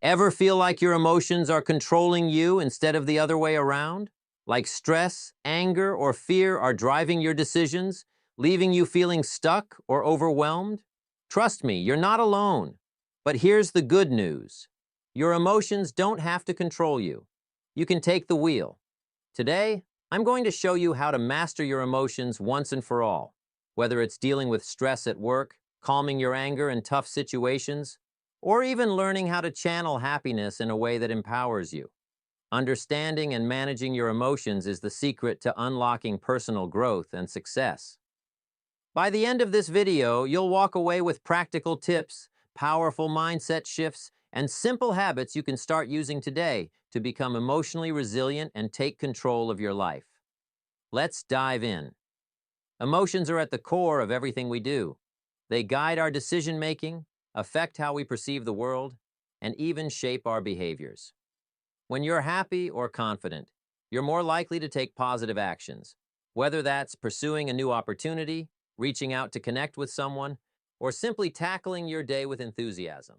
Ever feel like your emotions are controlling you instead of the other way around? Like stress, anger, or fear are driving your decisions, leaving you feeling stuck or overwhelmed? Trust me, you're not alone. But here's the good news. Your emotions don't have to control you. You can take the wheel. Today, I'm going to show you how to master your emotions once and for all. Whether it's dealing with stress at work, calming your anger in tough situations, or even learning how to channel happiness in a way that empowers you. Understanding and managing your emotions is the secret to unlocking personal growth and success. By the end of this video, you'll walk away with practical tips, powerful mindset shifts, and simple habits you can start using today to become emotionally resilient and take control of your life. Let's dive in. Emotions are at the core of everything we do. They guide our decision-making, affect how we perceive the world, and even shape our behaviors. When you're happy or confident, you're more likely to take positive actions, whether that's pursuing a new opportunity, reaching out to connect with someone, or simply tackling your day with enthusiasm.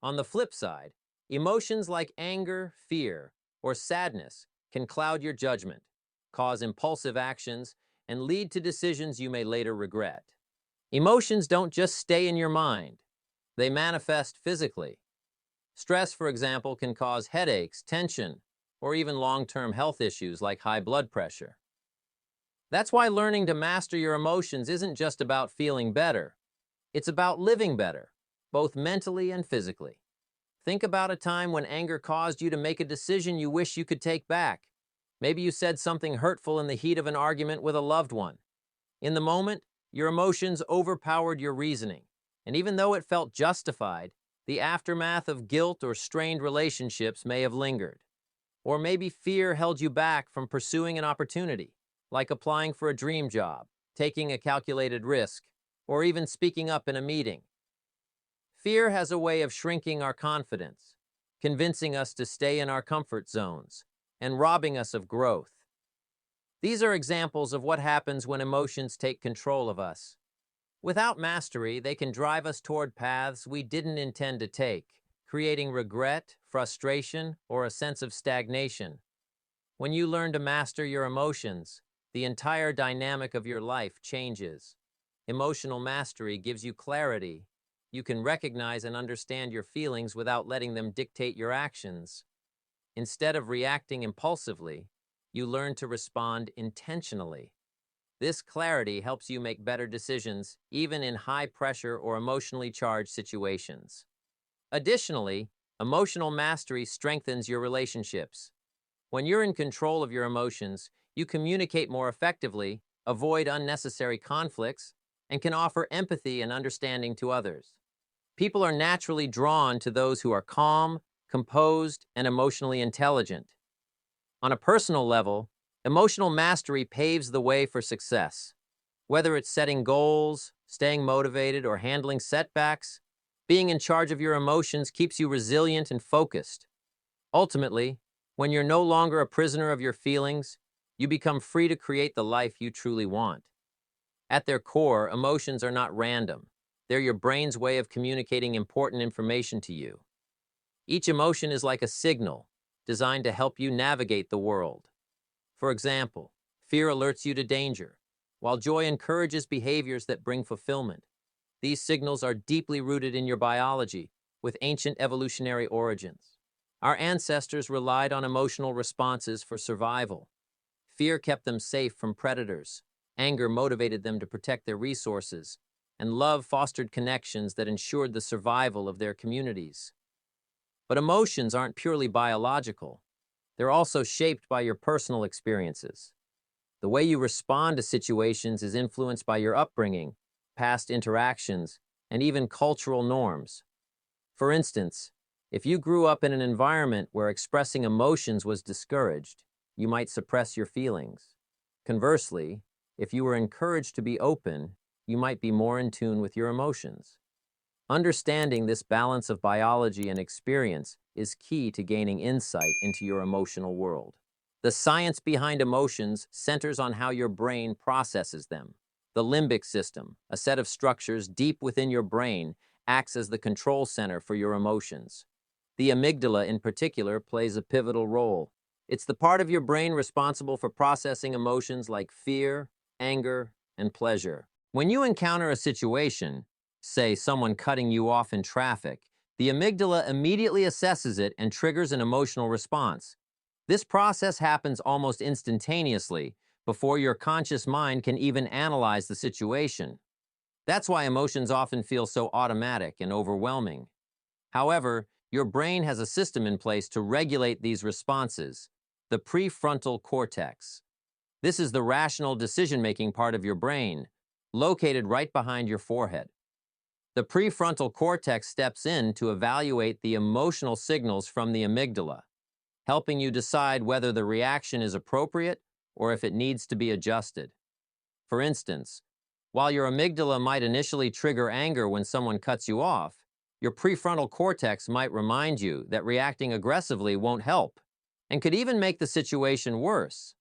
On the flip side, emotions like anger, fear, or sadness can cloud your judgment, cause impulsive actions, and lead to decisions you may later regret. Emotions don't just stay in your mind. They manifest physically. Stress, for example, can cause headaches, tension, or even long-term health issues like high blood pressure. That's why learning to master your emotions isn't just about feeling better. It's about living better, both mentally and physically. Think about a time when anger caused you to make a decision you wish you could take back. Maybe you said something hurtful in the heat of an argument with a loved one. In the moment, your emotions overpowered your reasoning, and even though it felt justified, the aftermath of guilt or strained relationships may have lingered. Or maybe fear held you back from pursuing an opportunity, like applying for a dream job, taking a calculated risk, or even speaking up in a meeting. Fear has a way of shrinking our confidence, convincing us to stay in our comfort zones, and robbing us of growth. These are examples of what happens when emotions take control of us. Without mastery, they can drive us toward paths we didn't intend to take, creating regret, frustration, or a sense of stagnation. When you learn to master your emotions, the entire dynamic of your life changes. Emotional mastery gives you clarity. You can recognize and understand your feelings without letting them dictate your actions. Instead of reacting impulsively, you learn to respond intentionally. This clarity helps you make better decisions, even in high-pressure or emotionally charged situations. Additionally, emotional mastery strengthens your relationships. When you're in control of your emotions, you communicate more effectively, avoid unnecessary conflicts, and can offer empathy and understanding to others. People are naturally drawn to those who are calm, composed, and emotionally intelligent. On a personal level, emotional mastery paves the way for success. Whether it's setting goals, staying motivated, or handling setbacks, being in charge of your emotions keeps you resilient and focused. Ultimately, when you're no longer a prisoner of your feelings, you become free to create the life you truly want. At their core, emotions are not random. They're your brain's way of communicating important information to you. Each emotion is like a signal, designed to help you navigate the world. For example, fear alerts you to danger, while joy encourages behaviors that bring fulfillment. These signals are deeply rooted in your biology, with ancient evolutionary origins. Our ancestors relied on emotional responses for survival. Fear kept them safe from predators, anger motivated them to protect their resources, and love fostered connections that ensured the survival of their communities. But emotions aren't purely biological. They're also shaped by your personal experiences. The way you respond to situations is influenced by your upbringing, past interactions, and even cultural norms. For instance, if you grew up in an environment where expressing emotions was discouraged, you might suppress your feelings. Conversely, if you were encouraged to be open, you might be more in tune with your emotions. Understanding this balance of biology and experience is key to gaining insight into your emotional world. The science behind emotions centers on how your brain processes them. The limbic system, a set of structures deep within your brain, acts as the control center for your emotions. The amygdala, in particular, plays a pivotal role. It's the part of your brain responsible for processing emotions like fear, anger, and pleasure. When you encounter a situation, say someone cutting you off in traffic, the amygdala immediately assesses it and triggers an emotional response. This process happens almost instantaneously, before your conscious mind can even analyze the situation. That's why emotions often feel so automatic and overwhelming. However, your brain has a system in place to regulate these responses, the prefrontal cortex. This is the rational decision-making part of your brain, located right behind your forehead. The prefrontal cortex steps in to evaluate the emotional signals from the amygdala, helping you decide whether the reaction is appropriate or if it needs to be adjusted. For instance, while your amygdala might initially trigger anger when someone cuts you off, your prefrontal cortex might remind you that reacting aggressively won't help and could even make the situation worse.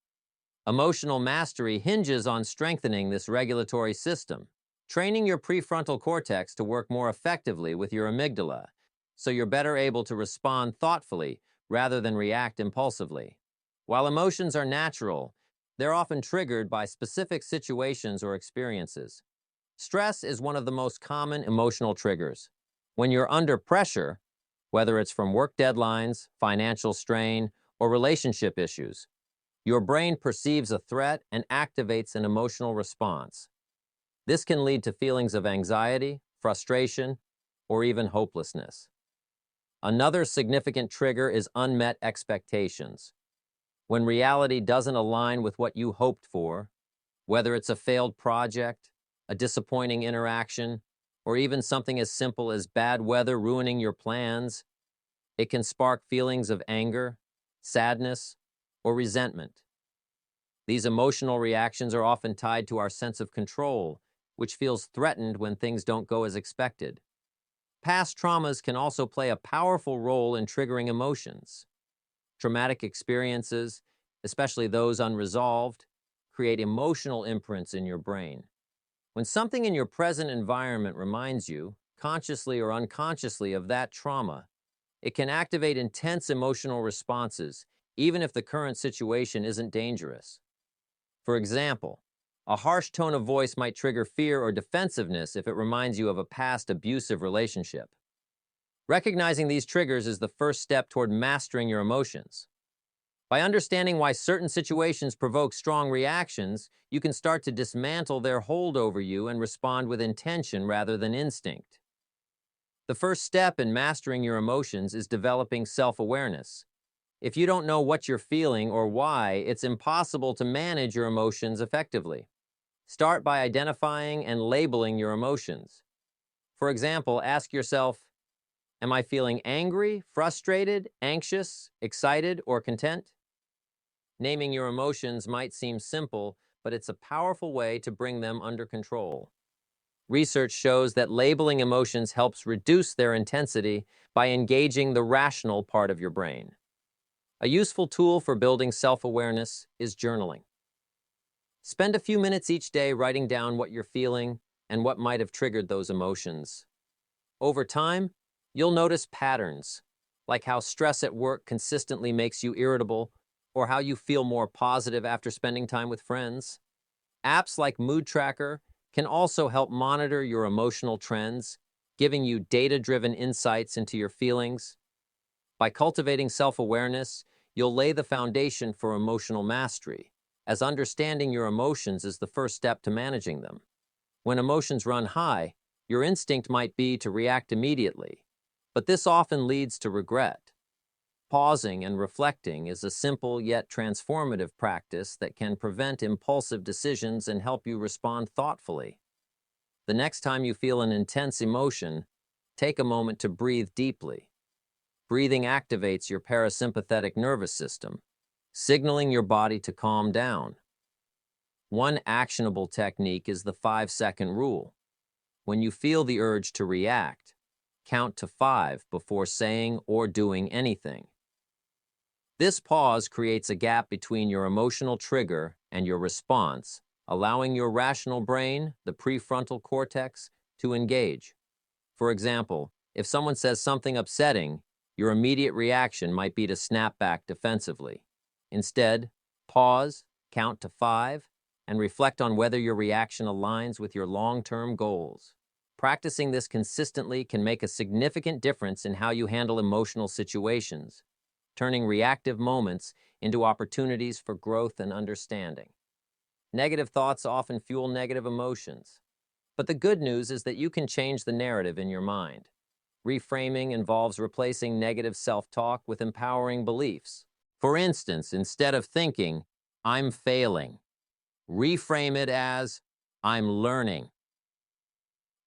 Emotional mastery hinges on strengthening this regulatory system, training your prefrontal cortex to work more effectively with your amygdala, so you're better able to respond thoughtfully rather than react impulsively. While emotions are natural, they're often triggered by specific situations or experiences. Stress is one of the most common emotional triggers. When you're under pressure, whether it's from work deadlines, financial strain, or relationship issues, your brain perceives a threat and activates an emotional response. This can lead to feelings of anxiety, frustration, or even hopelessness. Another significant trigger is unmet expectations. When reality doesn't align with what you hoped for, whether it's a failed project, a disappointing interaction, or even something as simple as bad weather ruining your plans, it can spark feelings of anger, sadness, or resentment. These emotional reactions are often tied to our sense of control, which feels threatened when things don't go as expected. Past traumas can also play a powerful role in triggering emotions. Traumatic experiences, especially those unresolved, create emotional imprints in your brain. When something in your present environment reminds you, consciously or unconsciously, of that trauma, it can activate intense emotional responses, even if the current situation isn't dangerous. For example, a harsh tone of voice might trigger fear or defensiveness if it reminds you of a past abusive relationship. Recognizing these triggers is the first step toward mastering your emotions. By understanding why certain situations provoke strong reactions, you can start to dismantle their hold over you and respond with intention rather than instinct. The first step in mastering your emotions is developing self-awareness. If you don't know what you're feeling or why, it's impossible to manage your emotions effectively. Start by identifying and labeling your emotions. For example, ask yourself, am I feeling angry, frustrated, anxious, excited, or content? Naming your emotions might seem simple, but it's a powerful way to bring them under control. Research shows that labeling emotions helps reduce their intensity by engaging the rational part of your brain. A useful tool for building self-awareness is journaling. Spend a few minutes each day writing down what you're feeling and what might have triggered those emotions. Over time, you'll notice patterns, like how stress at work consistently makes you irritable, or how you feel more positive after spending time with friends. Apps like Mood Tracker can also help monitor your emotional trends, giving you data-driven insights into your feelings. By cultivating self-awareness, you'll lay the foundation for emotional mastery, as understanding your emotions is the first step to managing them. When emotions run high, your instinct might be to react immediately, but this often leads to regret. Pausing and reflecting is a simple yet transformative practice that can prevent impulsive decisions and help you respond thoughtfully. The next time you feel an intense emotion, take a moment to breathe deeply. Breathing activates your parasympathetic nervous system, signaling your body to calm down. One actionable technique is the 5-second rule. When you feel the urge to react, count to 5 before saying or doing anything. This pause creates a gap between your emotional trigger and your response, allowing your rational brain, the prefrontal cortex, to engage. For example, if someone says something upsetting, your immediate reaction might be to snap back defensively. Instead, pause, count to 5, and reflect on whether your reaction aligns with your long-term goals. Practicing this consistently can make a significant difference in how you handle emotional situations, turning reactive moments into opportunities for growth and understanding. Negative thoughts often fuel negative emotions, but the good news is that you can change the narrative in your mind. Reframing involves replacing negative self-talk with empowering beliefs. For instance, instead of thinking, "I'm failing," reframe it as, "I'm learning."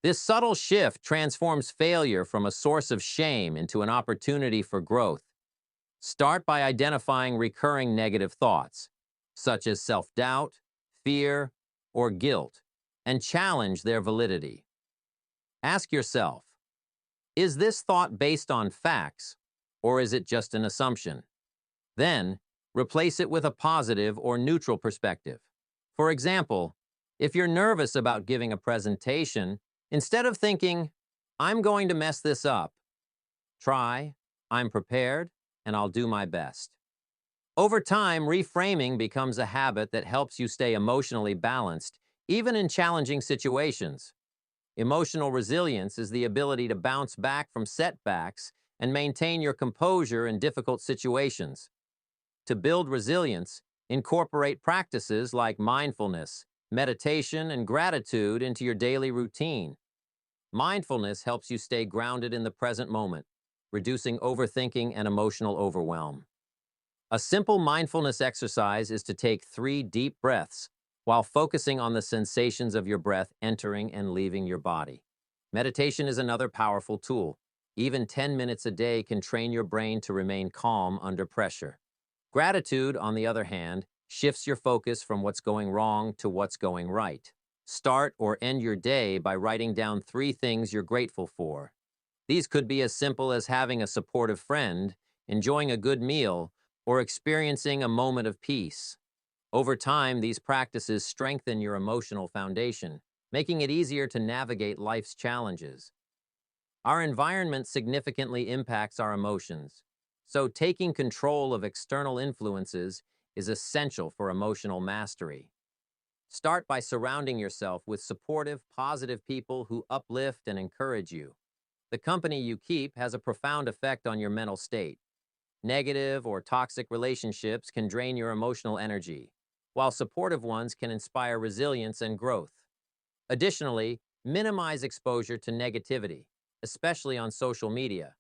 This subtle shift transforms failure from a source of shame into an opportunity for growth. Start by identifying recurring negative thoughts, such as self-doubt, fear, or guilt, and challenge their validity. Ask yourself, is this thought based on facts, or is it just an assumption? Then, replace it with a positive or neutral perspective. For example, if you're nervous about giving a presentation, instead of thinking, "I'm going to mess this up," try, "I'm prepared and I'll do my best." Over time, reframing becomes a habit that helps you stay emotionally balanced, even in challenging situations. Emotional resilience is the ability to bounce back from setbacks and maintain your composure in difficult situations. To build resilience, incorporate practices like mindfulness, meditation, and gratitude into your daily routine. Mindfulness helps you stay grounded in the present moment, reducing overthinking and emotional overwhelm. A simple mindfulness exercise is to take 3 deep breaths while focusing on the sensations of your breath entering and leaving your body. Meditation is another powerful tool. Even 10 minutes a day can train your brain to remain calm under pressure. Gratitude, on the other hand, shifts your focus from what's going wrong to what's going right. Start or end your day by writing down 3 things you're grateful for. These could be as simple as having a supportive friend, enjoying a good meal, or experiencing a moment of peace. Over time, these practices strengthen your emotional foundation, making it easier to navigate life's challenges. Our environment significantly impacts our emotions, so taking control of external influences is essential for emotional mastery. Start by surrounding yourself with supportive, positive people who uplift and encourage you. The company you keep has a profound effect on your mental state. Negative or toxic relationships can drain your emotional energy, while supportive ones can inspire resilience and growth. Additionally, minimize exposure to negativity, especially on social media.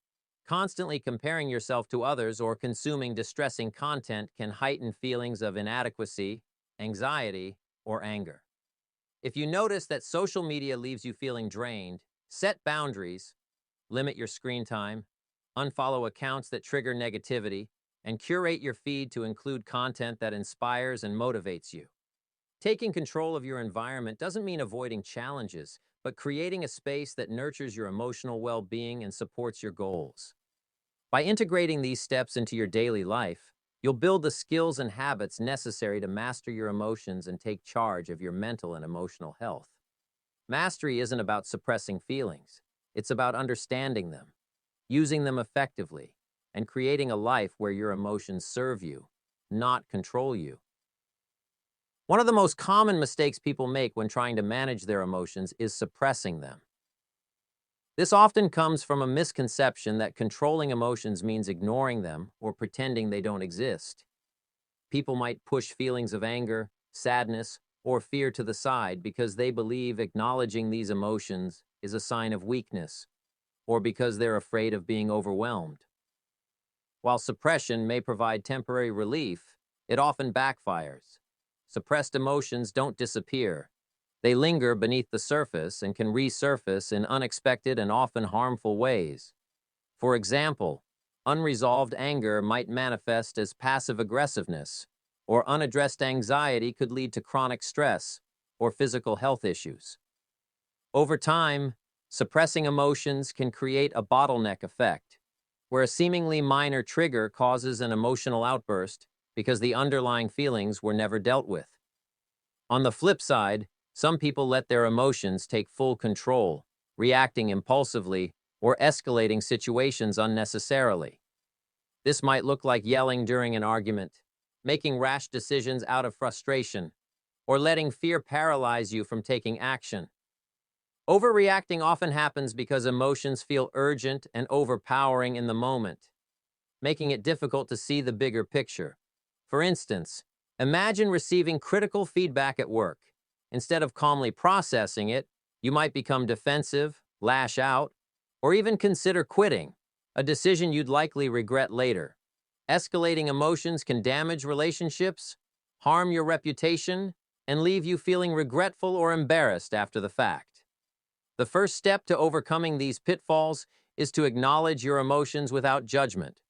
Constantly comparing yourself to others or consuming distressing content can heighten feelings of inadequacy, anxiety, or anger. If you notice that social media leaves you feeling drained, set boundaries, limit your screen time, unfollow accounts that trigger negativity, and curate your feed to include content that inspires and motivates you. Taking control of your environment doesn't mean avoiding challenges, but creating a space that nurtures your emotional well-being and supports your goals. By integrating these steps into your daily life, you'll build the skills and habits necessary to master your emotions and take charge of your mental and emotional health. Mastery isn't about suppressing feelings. It's about understanding them, using them effectively, and creating a life where your emotions serve you, not control you. One of the most common mistakes people make when trying to manage their emotions is suppressing them. This often comes from a misconception that controlling emotions means ignoring them or pretending they don't exist. People might push feelings of anger, sadness, or fear to the side because they believe acknowledging these emotions is a sign of weakness, or because they're afraid of being overwhelmed. While suppression may provide temporary relief, it often backfires. Suppressed emotions don't disappear. They linger beneath the surface and can resurface in unexpected and often harmful ways. For example, unresolved anger might manifest as passive aggressiveness, or unaddressed anxiety could lead to chronic stress or physical health issues. Over time, suppressing emotions can create a bottleneck effect, where a seemingly minor trigger causes an emotional outburst because the underlying feelings were never dealt with. On the flip side, some people let their emotions take full control, reacting impulsively or escalating situations unnecessarily. This might look like yelling during an argument, making rash decisions out of frustration, or letting fear paralyze you from taking action. Overreacting often happens because emotions feel urgent and overpowering in the moment, making it difficult to see the bigger picture. For instance, imagine receiving critical feedback at work. Instead of calmly processing it, you might become defensive, lash out, or even consider quitting, a decision you'd likely regret later. Escalating emotions can damage relationships, harm your reputation, and leave you feeling regretful or embarrassed after the fact. The first step to overcoming these pitfalls is to acknowledge your emotions without judgment.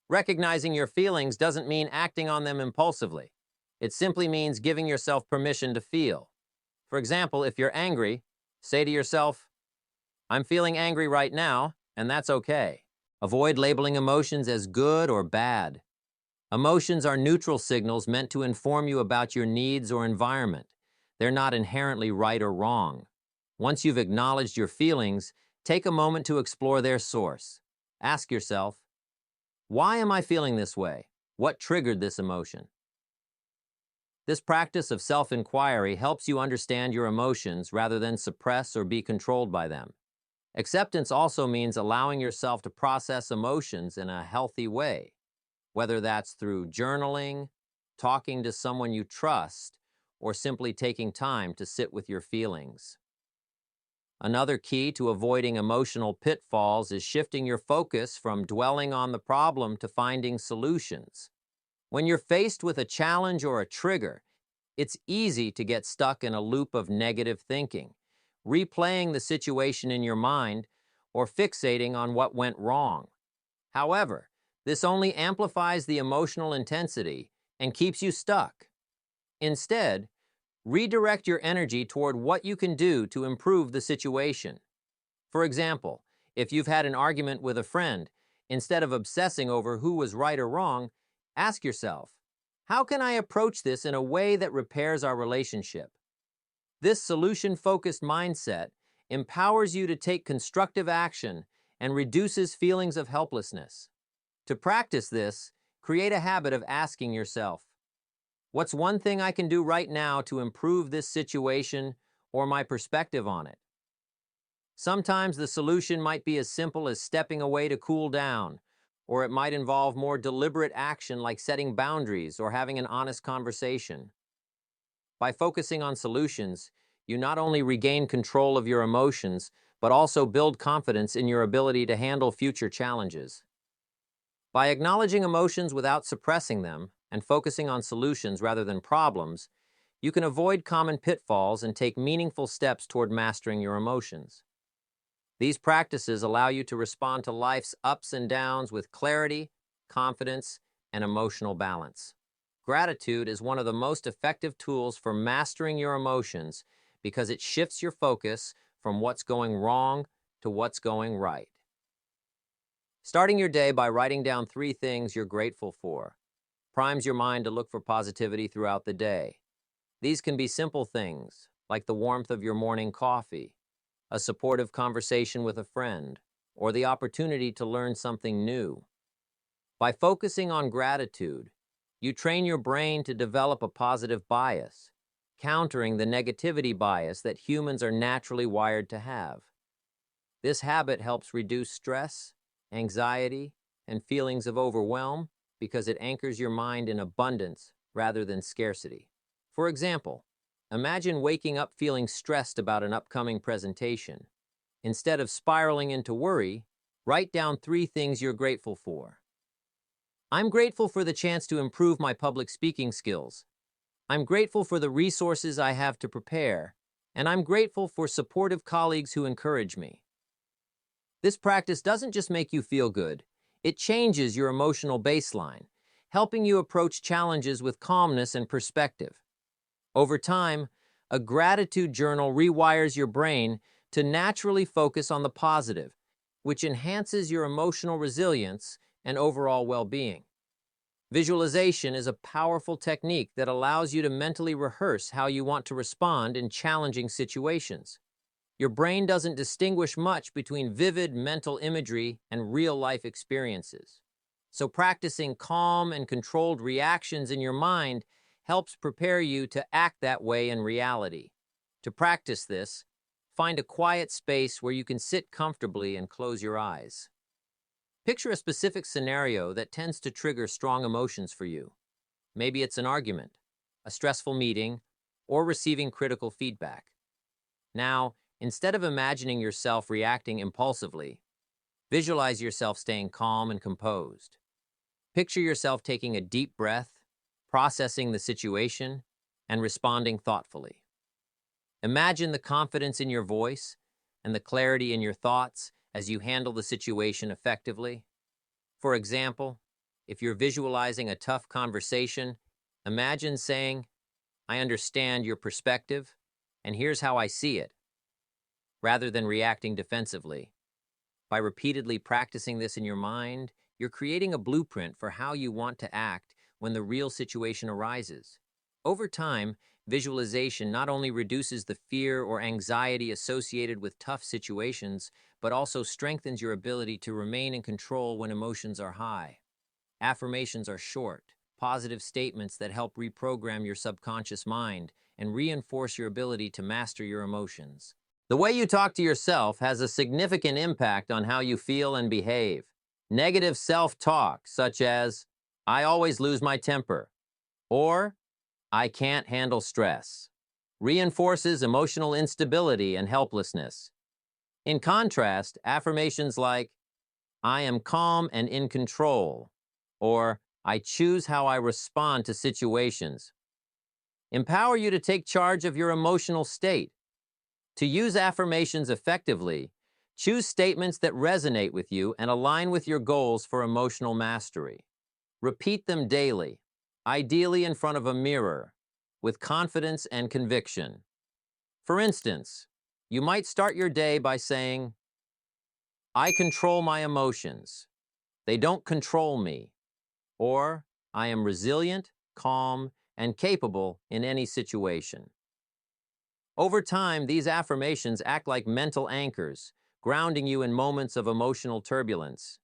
Recognizing your feelings doesn't mean acting on them impulsively. It simply means giving yourself permission to feel. For example, if you're angry, say to yourself, "I'm feeling angry right now, and that's okay." Avoid labeling emotions as good or bad. Emotions are neutral signals meant to inform you about your needs or environment. They're not inherently right or wrong. Once you've acknowledged your feelings, take a moment to explore their source. Ask yourself, why am I feeling this way? What triggered this emotion? This practice of self-inquiry helps you understand your emotions rather than suppress or be controlled by them. Acceptance also means allowing yourself to process emotions in a healthy way, whether that's through journaling, talking to someone you trust, or simply taking time to sit with your feelings. Another key to avoiding emotional pitfalls is shifting your focus from dwelling on the problem to finding solutions. When you're faced with a challenge or a trigger, it's easy to get stuck in a loop of negative thinking, replaying the situation in your mind or fixating on what went wrong. However, this only amplifies the emotional intensity and keeps you stuck. Instead, redirect your energy toward what you can do to improve the situation. For example, if you've had an argument with a friend, instead of obsessing over who was right or wrong, ask yourself, how can I approach this in a way that repairs our relationship? This solution-focused mindset empowers you to take constructive action and reduces feelings of helplessness. To practice this, create a habit of asking yourself, what's one thing I can do right now to improve this situation or my perspective on it? Sometimes the solution might be as simple as stepping away to cool down, or it might involve more deliberate action like setting boundaries or having an honest conversation. By focusing on solutions, you not only regain control of your emotions, but also build confidence in your ability to handle future challenges. By acknowledging emotions without suppressing them and focusing on solutions rather than problems, you can avoid common pitfalls and take meaningful steps toward mastering your emotions. These practices allow you to respond to life's ups and downs with clarity, confidence, and emotional balance. Gratitude is one of the most effective tools for mastering your emotions because it shifts your focus from what's going wrong to what's going right. Starting your day by writing down 3 things you're grateful for primes your mind to look for positivity throughout the day. These can be simple things, like the warmth of your morning coffee, a supportive conversation with a friend, or the opportunity to learn something new. By focusing on gratitude, you train your brain to develop a positive bias, countering the negativity bias that humans are naturally wired to have. This habit helps reduce stress, anxiety, and feelings of overwhelm because it anchors your mind in abundance rather than scarcity. For example, imagine waking up feeling stressed about an upcoming presentation. Instead of spiraling into worry, write down 3 things you're grateful for. I'm grateful for the chance to improve my public speaking skills. I'm grateful for the resources I have to prepare, and I'm grateful for supportive colleagues who encourage me. This practice doesn't just make you feel good, it changes your emotional baseline, helping you approach challenges with calmness and perspective. Over time, a gratitude journal rewires your brain to naturally focus on the positive, which enhances your emotional resilience and overall well-being. Visualization is a powerful technique that allows you to mentally rehearse how you want to respond in challenging situations. Your brain doesn't distinguish much between vivid mental imagery and real-life experiences. So practicing calm and controlled reactions in your mind helps prepare you to act that way in reality. To practice this, find a quiet space where you can sit comfortably and close your eyes. Picture a specific scenario that tends to trigger strong emotions for you. Maybe it's an argument, a stressful meeting, or receiving critical feedback. Now, instead of imagining yourself reacting impulsively, visualize yourself staying calm and composed. Picture yourself taking a deep breath, processing the situation, and responding thoughtfully. Imagine the confidence in your voice and the clarity in your thoughts as you handle the situation effectively. For example, if you're visualizing a tough conversation, imagine saying, "I understand your perspective, and here's how I see it," rather than reacting defensively. By repeatedly practicing this in your mind, you're creating a blueprint for how you want to act when the real situation arises. Over time, visualization not only reduces the fear or anxiety associated with tough situations, but also strengthens your ability to remain in control when emotions are high. Affirmations are short, positive statements that help reprogram your subconscious mind and reinforce your ability to master your emotions. The way you talk to yourself has a significant impact on how you feel and behave. Negative self-talk, such as, "I always lose my temper," or "I can't handle stress," reinforces emotional instability and helplessness. In contrast, affirmations like, "I am calm and in control," or "I choose how I respond to situations," empower you to take charge of your emotional state. To use affirmations effectively, choose statements that resonate with you and align with your goals for emotional mastery. Repeat them daily, ideally in front of a mirror, with confidence and conviction. For instance, you might start your day by saying, "I control my emotions. They don't control me," or "I am resilient, calm, and capable in any situation." Over time, these affirmations act like mental anchors, grounding you in moments of emotional turbulence.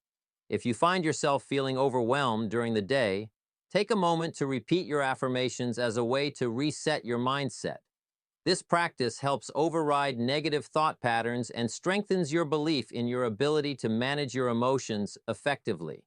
If you find yourself feeling overwhelmed during the day, take a moment to repeat your affirmations as a way to reset your mindset. This practice helps override negative thought patterns and strengthens your belief in your ability to manage your emotions effectively.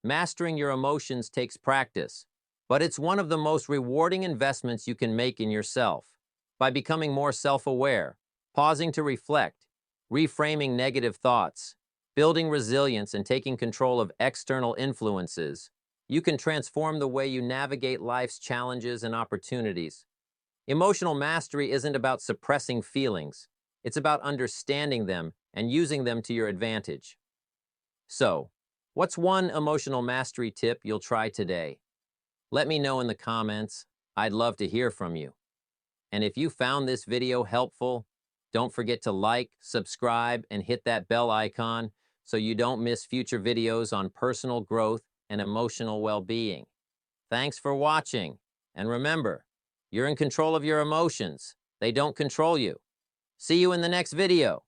Mastering your emotions takes practice, but it's one of the most rewarding investments you can make in yourself. By becoming more self-aware, pausing to reflect, reframing negative thoughts, building resilience, and taking control of external influences, you can transform the way you navigate life's challenges and opportunities. Emotional mastery isn't about suppressing feelings. It's about understanding them and using them to your advantage. So, what's one emotional mastery tip you'll try today? Let me know in the comments. I'd love to hear from you. And if you found this video helpful, don't forget to like, subscribe, and hit that bell icon so you don't miss future videos on personal growth and emotional well-being. Thanks for watching. And remember, you're in control of your emotions. They don't control you. See you in the next video.